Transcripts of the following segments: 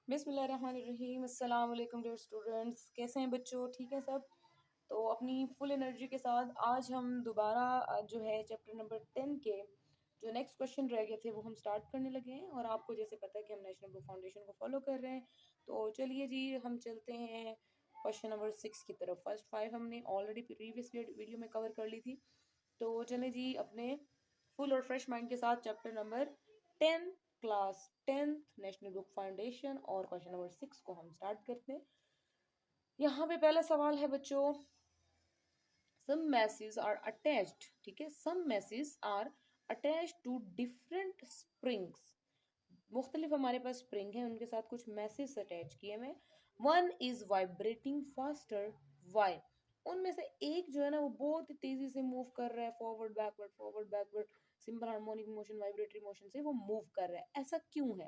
बिस्मिल्लाहिर्रहमानिर्रहीम। अस्सलाम वालेकुम डियर स्टूडेंट्स, कैसे हैं बच्चों? ठीक है सब। तो अपनी फुल एनर्जी के साथ आज हम दोबारा जो है चैप्टर नंबर 10 के जो नेक्स्ट क्वेश्चन रह गए थे वो हम स्टार्ट करने लगे हैं। और आपको जैसे पता है कि हम नेशनल बुक फाउंडेशन को फॉलो कर रहे हैं, तो चलिए जी हम चलते हैं क्वेश्चन नंबर 6 की तरफ। फर्स्ट 5 हमने ऑलरेडी प्रीवियस वीडियो में कवर कर ली थी। तो चलें जी अपने फुल और फ्रेश माइंड के साथ chapter number 10 class 10th national book foundation और क्वेश्चन नंबर 6 को हम स्टार्ट करते हैं। यहाँ पे पहला सवाल है बच्चों, सम मैसेज आर अटैच्ड, ठीक है, some message are attached to different springs. मुख्तलिफ हमारे पास स्प्रिंग है, उनके साथ कुछ मैसेज अटैच किए हुए। One is vibrating faster, why, उनमें से एक जो है ना वो बहुत तेजी से मूव कर रहा है, forward backward, simple harmonic motion, vibratory motion से वो मूव कर रहा है। ऐसा क्यों है?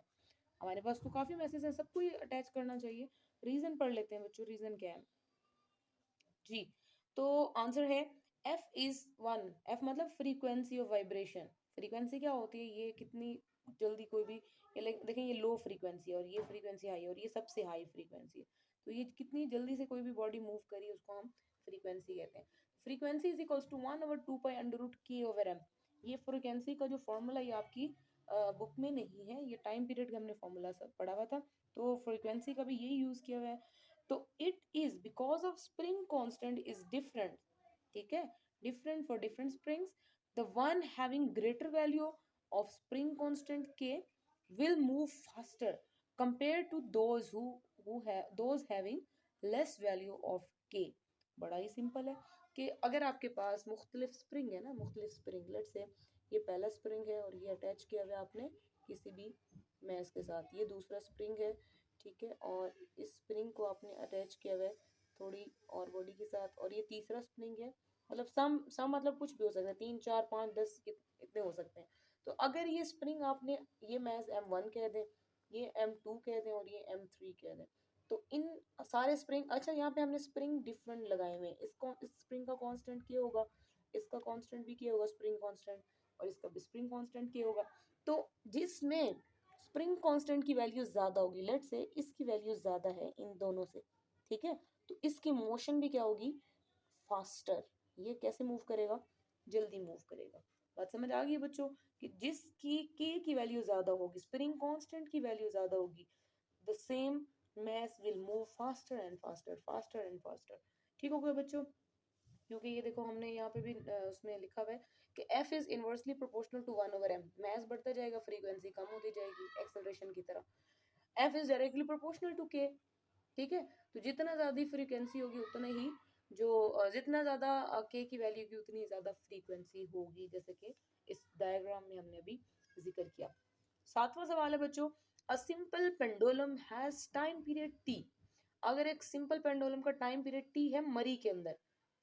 हमारे पास तो काफी मैसेज है, सबको ही अटैच करना चाहिए। रीजन पढ़ लेते हैं बच्चों, रीजन क्या है जी। तो आंसर है एफ इज वन। एफ मतलब फ्रीक्वेंसी ऑफ वाइब्रेशन। फ्रीक्वेंसी क्या होती है? ये कितनी जल्दी कोई भी, ये देखें ये लो फ्रीक्वेंसी है और ये फ्रीक्वेंसी हाई है और ये सबसे हाई फ्रीक्वेंसी है। तो ये कितनी जल्दी से कोई भी बॉडी मूव करी उसको हम फ्रीक्वेंसी कहते हैं। Frequency is equals to 1/2 pi under root k/m। ये फ्रीक्वेंसी का जो फॉर्मूला ये आपकी बुक में नहीं है, ये टाइम पीरियड का हमने फॉर्मूला सब पढ़ा हुआ था, तो फ्रीक्वेंसी का भी यही यूज किया हुआ है। तो it is because of spring constant is different, ठीक है, different for different springs. The one having greater value of spring constant के will move faster compared to those having less value of k। बड़ा ही simple है कि अगर आपके पास मुख्तलिफ spring है ना, मुख्तलिफ स्प्रिंग, लेट से ये पहला स्प्रिंग है और ये अटैच किया हुआ है आपने किसी भी मैस के साथ, ये दूसरा स्प्रिंग है, ठीक है, और इस स्प्रिंग को आपने अटैच किया हुआ है थोड़ी और बॉडी के साथ, और ये तीसरा स्प्रिंग है। मतलब सम मतलब कुछ भी हो सकता है, 3 4 5 10 इतने हो सकते हैं। तो अगर ये स्प्रिंग आपने, ये मैस M1 कह दें, ये M2 कह दें और ये M3 कह दें, तो इन सारे स्प्रिंग, अच्छा यहाँ पे हमने स्प्रिंग डिफरेंट लगाए हुए हैं, इस स्प्रिंग का कांस्टेंट क्या होगा, इसका कांस्टेंट भी क्या होगा, स्प्रिंग कांस्टेंट, और इसका भी स्प्रिंग कांस्टेंट क्या होगा। तो जिसमें स्प्रिंग कांस्टेंट की वैल्यू ज्यादा होगी, लेट से इसकी वैल्यू ज्यादा है इन दोनों से, ठीक है, तो इसकी मोशन भी क्या होगी, फास्टर। ये कैसे मूव करेगा, जल्दी मूव करेगा। बात समझ आ गई बच्चों? कि जिसकी k की वैल्यू ज्यादा होगी, स्प्रिंग कांस्टेंट की वैल्यू ज्यादा होगी, the same mass will move faster and faster, faster and faster। ठीक हो गया बच्चों? क्योंकि ये देखो हमने यहाँ पे भी उसमें लिखा हुआ है कि F is inversely proportional to 1/m। Mass बढ़ता जाएगा, फ्रीक्वेंसी कम होती जाएगी एक्सेलरेशन की तरह। F is directly proportional to K, ठीक है। तो जितना ज्यादा फ्रीक्वेंसी होगी उतना ही जो जितना ज्यादा K की वैल्यू की उतनी ज्यादा फ्रीक्वेंसी होगी, जैसे कि इस डायग्राम में हमने अभी जिक्र किया। सातवां सवाल है बच्चों, a simple pendulum has time period T। अगर एक सिंपल पेंडुलम का टाइम पीरियड T है मरी के अंदर,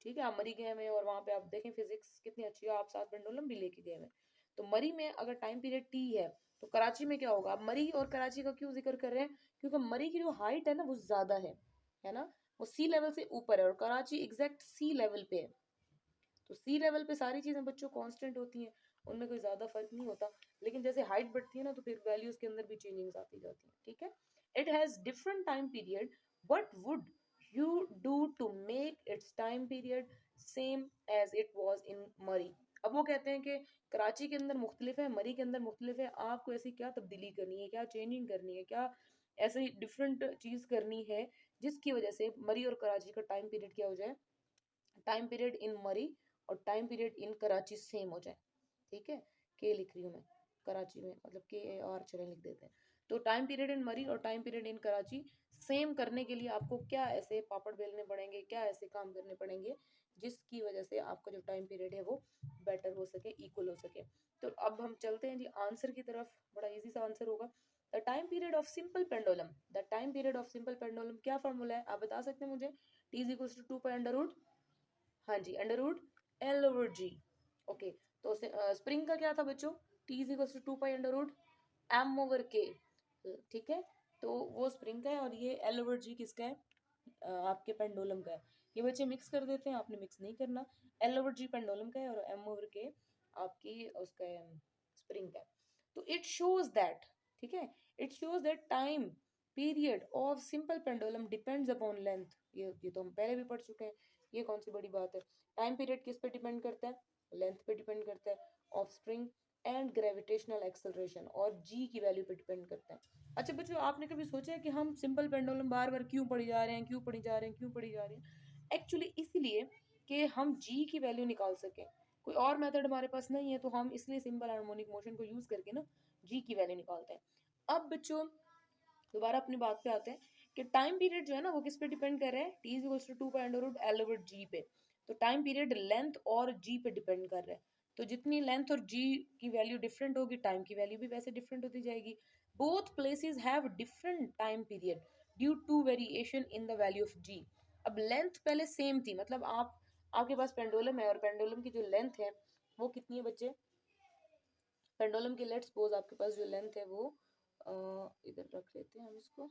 ठीक है, आप मरी गए हुए और वहां पे आप देखें फिजिक्स कितनी अच्छी है, आप साथ पेंडुलम भी लेके गए हुए, तो मरी में अगर टाइम पीरियड T है तो कराची में क्या होगा। आप मरी और कराची का क्यों जिक्र कर रहे हैं? क्योंकि मरी की जो हाइट है ना वो ज्यादा है ना, वो सी लेवल से ऊपर है और कराची एग्जैक्ट सी लेवल पे है। तो सी लेवल पे सारी चीजें बच्चों कांस्टेंट होती हैं, उनमें कोई ज्यादा फर्क नहीं होता। लेकिन जैसे हाइट बढ़ती है ना तो फिर वैल्यूज के अंदर भी चेंजिंग्स आती जाती हैं, ठीक है। It has different time period, what would you do to make its time period same as it was in Murree. अब वो कहते हैं कि कराची के अंदर मुख्तलिफ है, मरी के अंदर मुख्तलिफ है, आपको ऐसी क्या तब्दीली करनी है, क्या चेंजिंग करनी है, क्या ऐसी डिफरेंट चीज करनी है जिसकी वजह से मरी और कराची का टाइम पीरियड क्या हो जाए, टाइम पीरियड इन मरी और time period in Karachi same हो जाए, ठीक है। के लिख रही हूँ मैं कराची में, मतलब KAR चले लिख देते हैं। तो टाइम पीरियड इन मरी और time period in Karachi same करने के लिए आपको क्या ऐसे पापड़ बेलने पड़ेंगे, क्या ऐसे काम करने पड़ेंगे जिसकी वजह से आपका जो टाइम पीरियड है वो बेटर हो सके, इक्वल हो सके। तो अब हम चलते हैं जी आंसर की तरफ, बड़ा इजी सा आंसर होगा। The time period of simple pendulum, the time period of simple pendulum क्या फॉर्मूला है आप बता सकते हैं मुझे? T is equal to 2 pi under root, हाँ जी, √L/G। ओके, तो स्प्रिंग का क्या था बच्चों? T is equal to 2 pi under root M/K, ठीक है। तो वो स्प्रिंग का है और ये L/G किसका है? आपके पेंडुलम का है। ये बच्चे मिक्स कर देते हैं, आपने मिक्स नहीं करना। L/G पेंडुलम का है और M/K आपकी उसका है, स्प्रिंग का है। तो इट शोज दैट, ठीक है, it shows that time period of simple pendulum depends upon length, ये तो हम पहले भी पढ़ चुके हैं, ये कौन सी बड़ी बात है। टाइम पीरियड किस पे डिपेंड करता है, लेंथ पे डिपेंड करता है, of spring and gravitational acceleration और जी की वैल्यू पे डिपेंड करता है। अच्छा बच्चों, आपने कभी सोचा है कि हम सिंपल पेंडुलम बार बार क्यों पढ़ी जा रहे हैं, क्यों पढ़ी जा रहे हैं, क्यों पढ़ी जा रहे हैं? एक्चुअली इसलिए कि हम जी की वैल्यू निकाल सकें। कोई और मेथड हमारे पास नहीं है, तो हम इसलिए सिंपल हार्मोनिक मोशन को यूज करके ना जी की वैल्यू निकालते हैं। अब बच्चों दोबारा अपनी बात पे आते हैं कि टाइम पीरियड जो है ना वो किस पे डिपेंड कर रहा है, T is equals to 2 pi under root L over G पे। तो टाइम पीरियड लेंथ और जी पे डिपेंड कर रहा है, तो जितनी लेंथ और जी की वैल्यू डिफरेंट होगी, टाइम की वैल्यू भी वैसे डिफरेंट होती जाएगी। Both places have different time period due to variation in the value of G. अब लेंथ पहले सेम थी, मतलब आपके पास पेंडुलम है और पेंडुलम की जो लेंथ है वो कितनी है बच्चे, पेंडुलम की लेट्स सपोज आपके पास जो लेंथ है वो इधर रख लेते हैं हम इसको,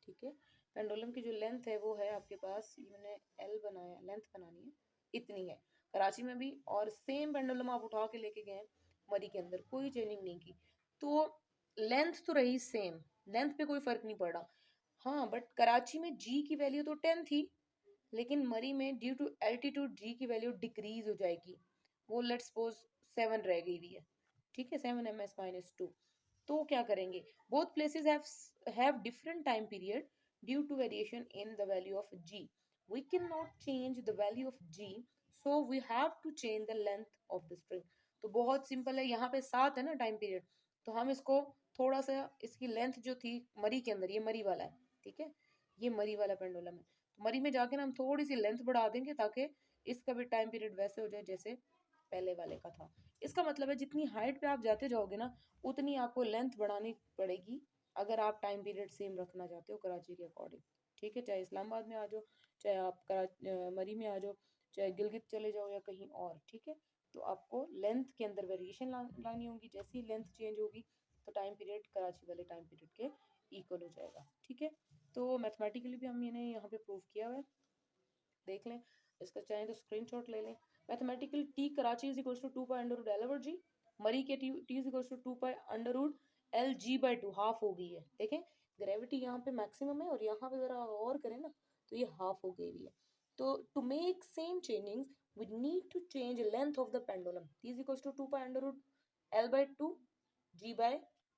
ठीक है। पेंडुलम की जो लेंथ है वो है आपके पास, ये मैंने एल बनाया, लेंथ बनानी है, इतनी है कराची में भी, और सेम पेंडुलम आप उठा के लेके गए मरी के अंदर, कोई चेंजिंग नहीं की, तो लेंथ तो रही सेम, लेंथ पे कोई फर्क नहीं पड़ा। हाँ बट कराची में जी की वैल्यू तो 10 थी, लेकिन मरी में ड्यू टू एल्टीट्यूड जी की वैल्यू डिक्रीज हो जाएगी, वो लेट्स सपोज 7 रह गई हुई है, ठीक है, 7 ms-2। तो क्या करेंगे, both places have different time period due to variation in the value of g, we cannot change the value of g, so we have to change the length of the string। तो बहुत simple है, यहाँ पे 7 है ना time period, तो हम इसको थोड़ा सा इसकी लेंथ जो थी मरी के अंदर, ये मरी वाला है, ठीक है, ये मरी वाला पेंडुलम है, तो मरी में जाके ना हम थोड़ी सी लेंथ बढ़ा देंगे ताकि इसका भी टाइम पीरियड वैसे हो जाए जैसे पहले वाले का था। इसका मतलब है जितनी हाइट पे आप जाते जाओगे ना उतनी आपको लेंथ बढ़ानी पड़ेगी, अगर आप टाइम पीरियड सेम रखना चाहते हो कराची के अकॉर्डिंग, ठीक है। चाहे इस्लामाबाद में आ जाओ, चाहे आप मरी में आ जाओ, चाहे गिलगित चले जाओ या कहीं और, ठीक है। तो आपको लेंथ के अंदर वेरिएशन लानी होगी, जैसी लेंथ चेंज होगी तो टाइम पीरियड कराची वाले टाइम पीरियड के इक्वल हो जाएगा, ठीक है। तो मैथमेटिकली भी हम ये यहाँ पे प्रूव किया हुआ है, देख लें, इसका चाहें तो स्क्रीनशॉट ले लें। Mathematical T Karachi is equals to 2 pi under root L over G, Murree के T is equals to 2 pi under root L G by 2, half हो गई है, देखें ग्रेविटी यहाँ पे मैक्सिमम है और यहाँ पे जरा और करें ना तो ये हाफ हो गई हुई है। तो to make same changings we need to change length of the pendulum, t is equals to 2 pi under root l by 2 g by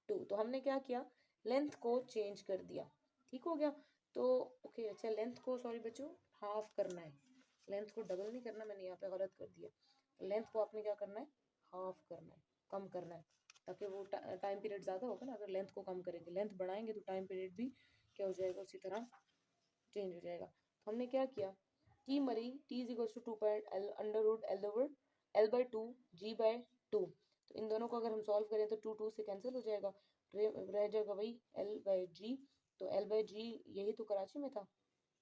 2। तो हमने क्या किया, लेंथ को चेंज कर दिया, ठीक हो गया। तो ओके अच्छा, लेंथ को सॉरी बच्चों हाफ करना है, लेंथ को डबल नहीं करना, मैंने यहाँ पे गलत कर दिया, लेंथ को आपने क्या करना है, हाफ करना है, कम करना है, ताकि वो टाइम पीरियड ज़्यादा होगा ना, अगर लेंथ को कम करेंगे, लेंथ बढ़ाएंगे तो टाइम पीरियड भी क्या हो जाएगा, उसी तरह चेंज हो जाएगा। तो हमने क्या किया, T Murree T is equals to 2 pi L under root L over L by 2 G by 2। तो इन दोनों को अगर हम सॉल्व करें तो 2 से कैंसिल हो जाएगा, रह जाएगा वही एल बाई जी, तो एल बाई जी यही तो कराची में था,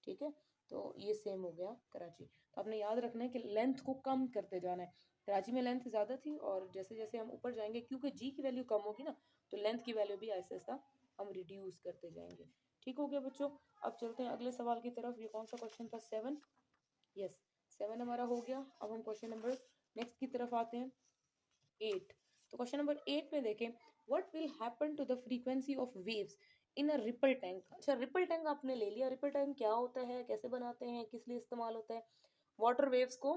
ठीक है। तो ये सेम हो गया कराची। तो आपने याद रखना है कि लेंथ को कम करते जाना है, कराची में लेंथ ज़्यादा थी और जैसे जैसे हम ऊपर जाएंगे क्योंकि जी की वैल्यू कम होगी ना, तो लेंथ की वैल्यू भी ऐसा ऐसा हम रिड्यूस करते जाएंगे, ठीक हो गया बच्चों। अब चलते हैं अगले सवाल की तरफ, ये कौन सा क्वेश्चन था, 7, यस 7 हमारा हो गया। अब हम क्वेश्चन नंबर नेक्स्ट की तरफ आते हैं, 8। तो क्वेश्चन नंबर 8 में देखें, what will happen to the frequency of waves in a ripple tank. अच्छा रिपल टैंक आपने ले लिया, रिपल टैंक क्या होता है, कैसे बनाते हैं, किस लिए इस्तेमाल होता है, वाटर वेव्स को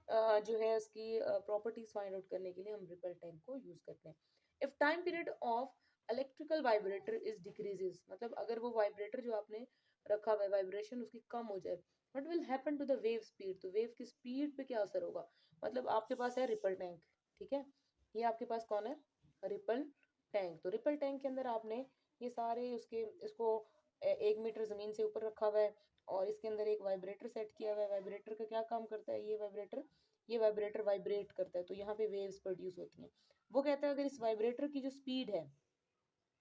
जो है उसकी प्रॉपर्टीज फाइंड आउट करने के लिए हम रिपल टैंक को यूज करते हैं। If time period of electrical vibrator is decreases, मतलब अगर वो वाइब्रेटर जो आपने रखा हुआ है वाइब्रेशन उसकी कम हो जाए, what will happen to the wave speed, तो वेव की स्पीड पे क्या असर होगा। मतलब आपके पास है रिपल टैंक, ठीक है, ये आपके पास कौन है, रिपल टैंक। तो रिपल टैंक के अंदर आपने ये सारे उसके इसको 1 मीटर जमीन से ऊपर रखा हुआ है और इसके अंदर एक वाइब्रेटर सेट किया हुआ है। वाइब्रेटर का क्या काम करता है, ये वाइब्रेटर वाइब्रेट करता है, तो यहाँ पे वेव्स प्रोड्यूस होती हैं। वो कहता है अगर इस वाइब्रेटर की जो स्पीड है,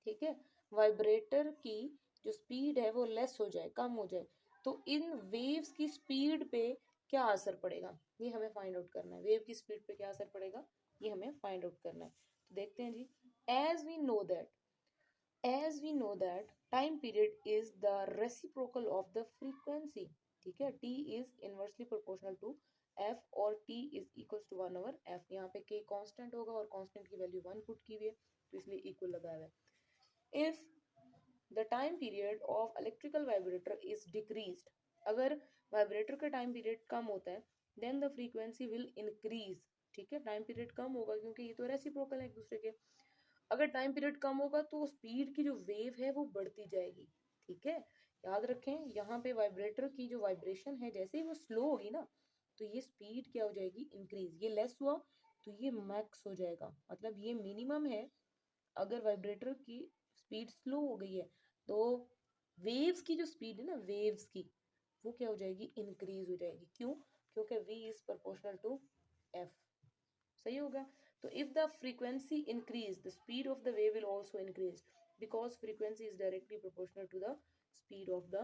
ठीक है, वाइब्रेटर की जो स्पीड है वो लेस हो जाए, कम हो जाए, तो इन वेव्स की स्पीड पे क्या असर पड़ेगा, ये हमें फाइंड आउट करना है। वेव की स्पीड पे क्या असर पड़ेगा ये हमें फाइंड आउट करना है। तो देखते हैं जी, as we know that as we know that time period is the reciprocal of the frequency, ठीक है, t is inversely proportional to f और t is equals to 1 over f। यहाँ पे k कांस्टेंट होगा और कांस्टेंट की value 1 put की हुई है तो इसलिए इक्वल लगा हुआ है। if the time period of electrical vibrator is decreased, अगर वाइब्रेटर का टाइम पीरियड कम होता है then the frequency will increase. ठीक है, टाइम पीरियड कम होगा क्योंकि ये तो रेसिप्रोकल है एक दूसरे के। अगर टाइम पीरियड कम होगा तो स्पीड की जो वेव है वो बढ़ती जाएगी। ठीक है, याद रखें यहाँ पे वाइब्रेटर की जो वाइब्रेशन है जैसे ही वो स्लो होगी ना तो ये स्पीड क्या हो जाएगी, इंक्रीज। ये लेस हुआ तो ये मैक्स हो जाएगा, मतलब ये मिनिमम है। अगर वाइब्रेटर की स्पीड स्लो हो गई है तो वेव्स की जो स्पीड है ना, वेव्स की, वो क्या हो जाएगी, इंक्रीज हो जाएगी। क्यों? क्योंकि v is proportional to f। सही होगा। तो if the frequency increase the speed of the wave will also increase because frequency is directly proportional to the speed of the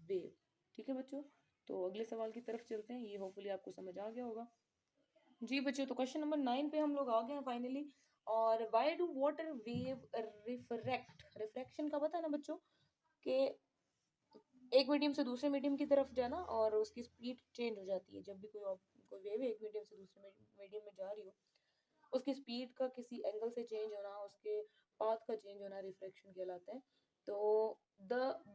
wave. ठीक है बच्चों, तो अगले सवाल की तरफ चलते हैं, ये होपफुली आपको समझ आ गया होगा। जी बच्चों, तो क्वेश्चन नंबर 9 पे हम लोग आ गए हैं फाइनली। और why do water wave refract, refraction का पता है ना बच्चों कि एक मीडियम से दूसरे मीडियम की तरफ जाना और उसकी स्पीड चेंज हो जाती है। जब भी कोई वेव एक मीडियम से दूसरे मीडियम में जा रही हो, उसकी स्पीड का किसी एंगल से चेंज होना, उसके पाथ का चेंज होना रिफ्रैक्शन कहलाता है। तो the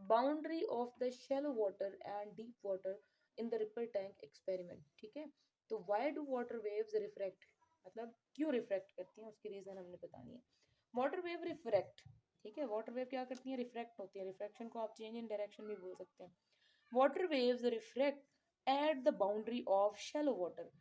boundary of the shallow water and deep water in the ripple tank experiment. ठीक है, तो why do water waves refract, मतलब क्यों रिफ्रैक्ट करती हैं, उसकी रीजन हमने बतानी है। वाटर वेव रिफ्रैक्ट, ठीक है, वाटर वेव क्या करती है, रिफ्रैक्ट होती है। रिफ्रैक्शन को आप चेंज इन डायरेक्शन भी बोल सकते हैं। Water waves refract at the boundary of shallow water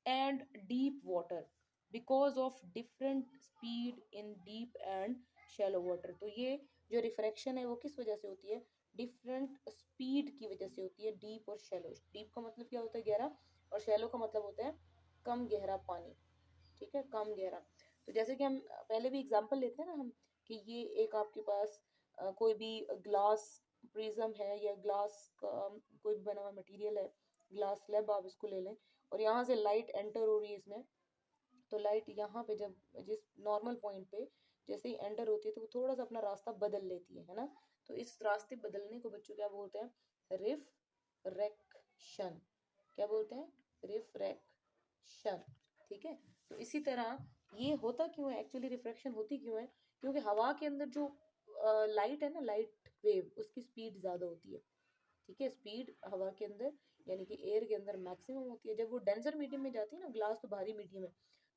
and deep water because of different speed in deep and shallow water. तो ये जो रिफ्रैक्शन है वो किस वजह से होती है, डिफरेंट स्पीड की वजह से होती है, डीप और शैलो। डीप का मतलब क्या होता है, गहरा, और शैलो का मतलब होता है कम गहरा पानी। ठीक है, कम गहरा। तो जैसे कि हम पहले भी एग्जांपल लेते हैं ना हम, कि ये एक आपके पास कोई भी ग्लास प्रिज्म है या ग्लास का कोई भी बना हुआ मटेरियल है, ग्लास स्लैब आप इसको ले लें, और यहाँ से लाइट एंटर हो रही है इसमें। तो लाइट यहाँ पे जब जिस नॉर्मल पॉइंट पे जैसे ही एंटर होती है तो वो थोड़ा सा अपना रास्ता बदल लेती है ना। तो इस रास्ते बदलने को बच्चों क्या बोलते हैं, रिफ्रैक्शन। क्या बोलते हैं, रिफ्रैक्शन। ठीक है, तो इसी तरह ये होता क्यों है, एक्चुअली रिफ्रैक्शन होती क्यों है, क्योंकि हवा के अंदर जो लाइट है ना, लाइट वेव, उसकी स्पीड ज्यादा होती है। ठीक है, स्पीड हवा के अंदर यानी कि एयर के अंदर मैक्सिमम होती है। जब वो डेंसर मीडियम में जाती है ना, ग्लास तो भारी मीडियम है,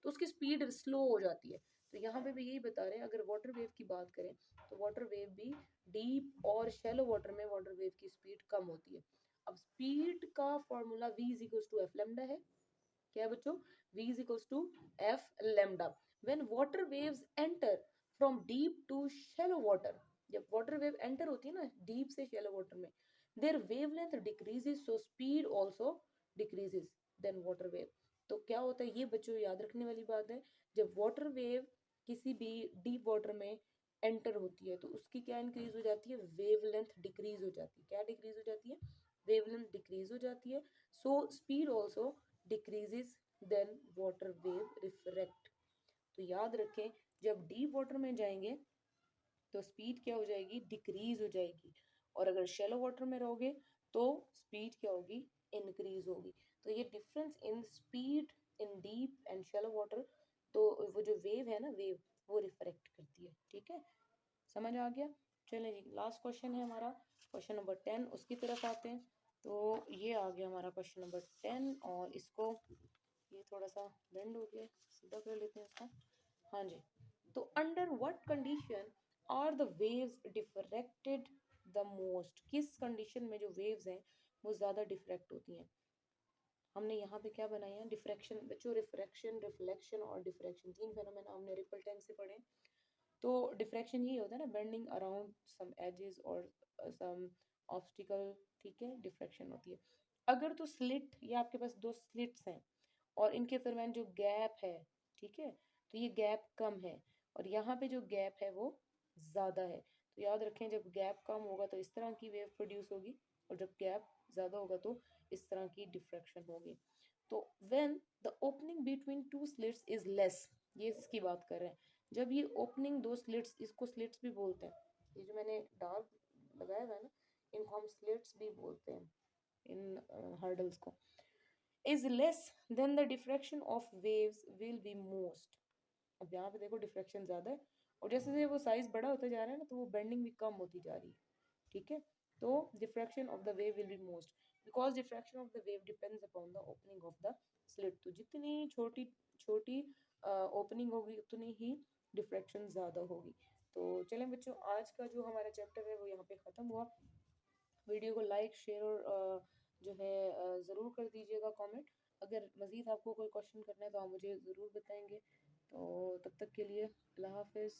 तो उसकी स्पीड स्लो हो जाती है। तो यहाँ पे भी यही बता रहे हैं, अगर वाटर वेव की बात करें तो वाटर वेव भी डीप और शैलो वाटर में वाटर वेव की स्पीड कम होती है। अब स्पीड का formula v is equal to F lambda है। क्या है बच्चों, v is equal to F lambda when water waves enter from deep to shallow water. जब वाटर वेव एंटर होती है ना डीप से शैलो वाटर में, their wavelength decreases so speed also decreases than water wave। तो क्या होता है, ये बच्चों याद रखने वाली बात है, जब वाटर वेव किसी भी डीप वाटर में एंटर होती है तो उसकी क्या इंक्रीज हो जाती है, वेवलेंथ डिक्रीज हो जाती है। क्या डिक्रीज हो जाती है, वेवलेंथ डिक्रीज हो जाती है। So speed also decreases then water wave refract. तो याद रखें, जब डीप वाटर में जाएंगे तो स्पीड क्या हो जाएगी, डिक्रीज हो जाएगी, और अगर शैलो वाटर में रहोगे तो स्पीड क्या होगी, इंक्रीज होगी। तो ये difference in speed in deep and shallow water, तो वो जो वेव है ना, वेव वो रिफ्रेक्ट करती है। ठीक है, समझ आ गया। चलें जी, लास्ट क्वेश्चन है हमारा, क्वेश्चन नंबर 10, उसकी तरफ आते हैं। तो ये आ गया हमारा क्वेश्चन नंबर 10, और इसको ये थोड़ा सा बेंड हो गया, सीधा कर लेते हैं इसको। हाँ जी, तो under what condition are the waves diffracted the most, किस कंडीशन में जो वेव्स हैं वो ज़्यादा डिफ्रैक्ट होती हैं। हमने यहाँ पे क्या बनाया है, डिफ्रैक्शन बच्चों, रिफ्रैक्शन, रिफ्लेक्शन और डिफ्रैक्शन, तीन फेनोमेना हमने रिपल टैंक से पढ़े। तो डिफ्रैक्शन ये होता है ना, बेंडिंग अराउंड सम एजेस और सम ऑब्स्टिकल। ठीक है, डिफ्रैक्शन होती है। अगर तो स्लिट, ये आपके पास दो स्लिट्स हैं और इनके दरम्यान जो गैप है, ठीक है, तो ये गैप कम है और यहाँ पे जो गैप है वो ज़्यादा है। तो याद रखें, जब गैप कम होगा तो इस तरह की वेव प्रोड्यूस होगी, और जब गैप ज़्यादा होगा तो इस तरह की डिफ्रैक्शन होगी। तो when the opening between two slits is less, ये इसकी बात कर रहे हैं। जब ये ओपनिंग दो स्लिट्स, इसको स्लिट्स भी बोलते हैं, ये जो मैंने डार्क लगाया हुआ है ना, इनको हम स्लिट्स भी बोलते हैं, इन हर्डल्स को, is less than the diffraction of waves will be most. अब यहाँ पे देखो डिफ्रैक्शन ज़्यादा है और जैसे जैसे वो साइज बड़ा होता जा रहा है ना, तो वो बेंडिंग भी कम होती जा रही है, ठीक है। तो diffraction of the wave will be most, because diffraction of the wave depends upon the opening of the slit. तो जितनी छोटी छोटी ओपनिंग होगी उतनी ही डिफ्रैक्शन ज़्यादा होगी। तो चलें बच्चों, आज का जो हमारा चैप्टर है वो यहाँ पे ख़त्म हुआ। वीडियो को लाइक शेयर और जो है ज़रूर कर दीजिएगा कमेंट। अगर मज़ीद आपको कोई क्वेश्चन करना है तो आप मुझे ज़रूर बताएंगे। तो तब तक के लिए अल्लाह हाफिज़।